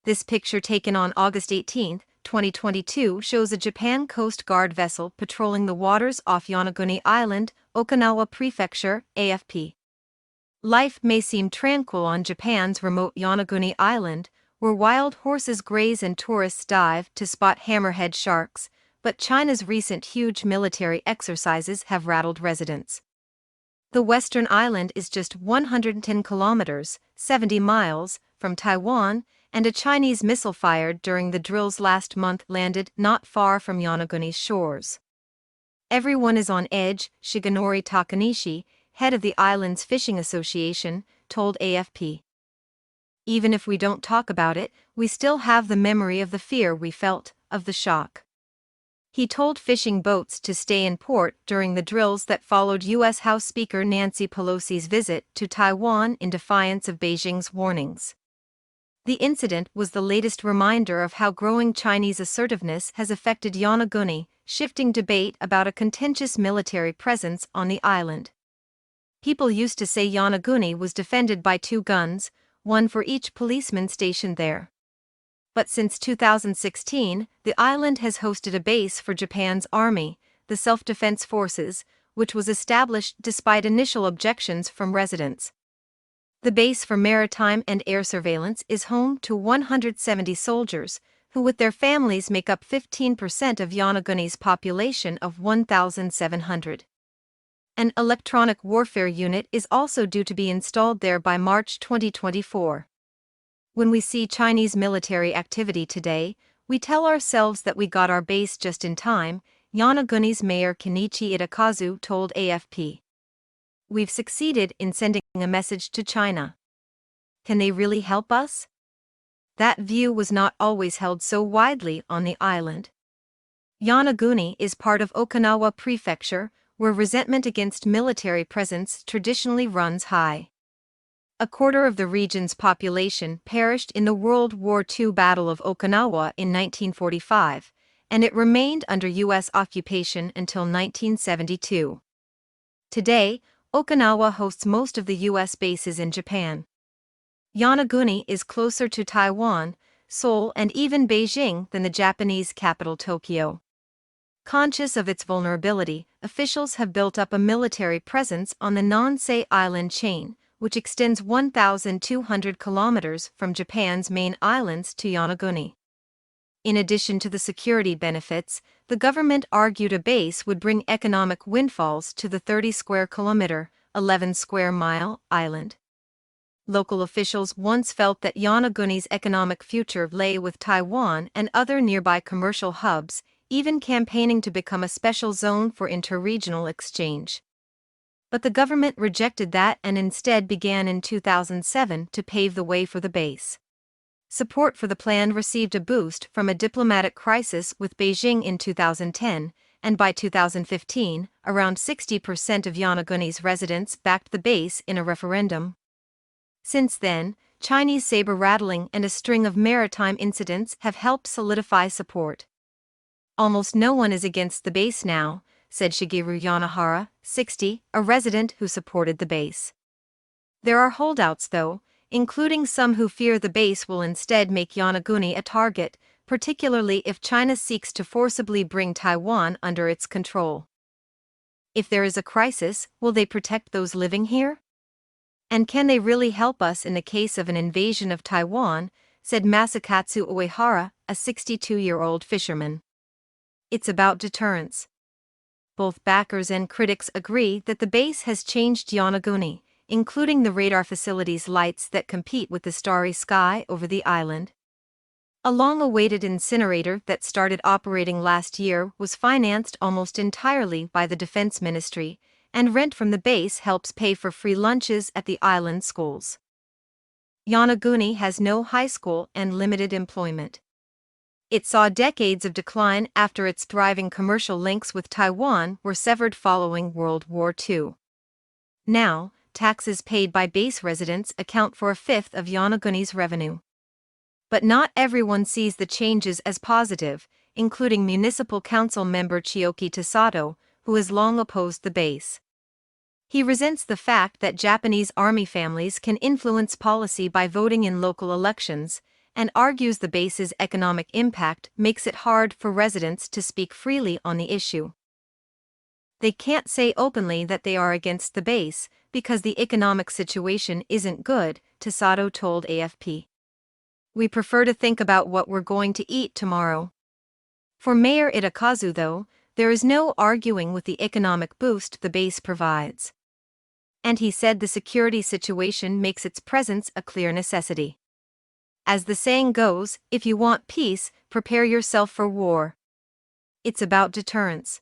This picture taken on August 18, 2022 shows a Japan Coast Guard vessel patrolling the waters off Yonaguni Island, Okinawa Prefecture, AFP. Life may seem tranquil on Japan's remote Yonaguni Island, where wild horses graze and tourists dive to spot hammerhead sharks, but China's recent huge military exercises have rattled residents. The western island is just 110 kilometers, 70 miles, from Taiwan, and a Chinese missile fired during the drills last month landed not far from Yonaguni's shores. Everyone is on edge, Shigenori Takanishi, head of the island's fishing association, told AFP. Even if we don't talk about it, we still have the memory of the fear we felt, of the shock. He told fishing boats to stay in port during the drills that followed U.S. House Speaker Nancy Pelosi's visit to Taiwan in defiance of Beijing's warnings. The incident was the latest reminder of how growing Chinese assertiveness has affected Yonaguni, shifting debate about a contentious military presence on the island. People used to say Yonaguni was defended by 2 guns, one for each policeman stationed there. But since 2016, the island has hosted a base for Japan's army, the Self-Defense Forces, which was established despite initial objections from residents. The base for maritime and air surveillance is home to 170 soldiers, who with their families make up 15% of Yonaguni's population of 1,700. An electronic warfare unit is also due to be installed there by March 2024. When we see Chinese military activity today, we tell ourselves that we got our base just in time, Yonaguni's mayor Kenichi Itakazu told AFP. We've succeeded in sending a message to China. Can they really help us? That view was not always held so widely on the island. Yonaguni is part of Okinawa Prefecture, where resentment against military presence traditionally runs high. A quarter of the region's population perished in the World War II Battle of Okinawa in 1945, and it remained under U.S. occupation until 1972. Today, Okinawa hosts most of the U.S. bases in Japan. Yonaguni is closer to Taiwan, Seoul, and even Beijing than the Japanese capital Tokyo. Conscious of its vulnerability, officials have built up a military presence on the Nansei Island chain, which extends 1,200 kilometers from Japan's main islands to Yonaguni. In addition to the security benefits, the government argued a base would bring economic windfalls to the 30-square-kilometer, 11-square-mile island. Local officials once felt that Yonaguni's economic future lay with Taiwan and other nearby commercial hubs, even campaigning to become a special zone for interregional exchange. But the government rejected that and instead began in 2007 to pave the way for the base. Support for the plan received a boost from a diplomatic crisis with Beijing in 2010, and by 2015, around 60% of Yonaguni's residents backed the base in a referendum. Since then, Chinese saber rattling and a string of maritime incidents have helped solidify support. Almost no one is against the base now, said Shigeru Yanahara, 60, a resident who supported the base. There are holdouts though, including some who fear the base will instead make Yonaguni a target, particularly if China seeks to forcibly bring Taiwan under its control. If there is a crisis, will they protect those living here? And can they really help us in the case of an invasion of Taiwan, said Masakatsu Uehara, a 62-year-old fisherman. It's about deterrence. Both backers and critics agree that the base has changed Yonaguni, including the radar facility's lights that compete with the starry sky over the island. A long-awaited incinerator that started operating last year was financed almost entirely by the Defense Ministry, and rent from the base helps pay for free lunches at the island schools. Yonaguni has no high school and limited employment. It saw decades of decline after its thriving commercial links with Taiwan were severed following World War II. Now, taxes paid by base residents account for a fifth of Yonaguni's revenue. But not everyone sees the changes as positive, including Municipal Council member Chiyoki Tasato, who has long opposed the base. He resents the fact that Japanese army families can influence policy by voting in local elections, and argues the base's economic impact makes it hard for residents to speak freely on the issue. They can't say openly that they are against the base because the economic situation isn't good, Tasato told AFP. We prefer to think about what we're going to eat tomorrow. For Mayor Itakazu, though, there is no arguing with the economic boost the base provides. And he said the security situation makes its presence a clear necessity. As the saying goes, if you want peace, prepare yourself for war. It's about deterrence.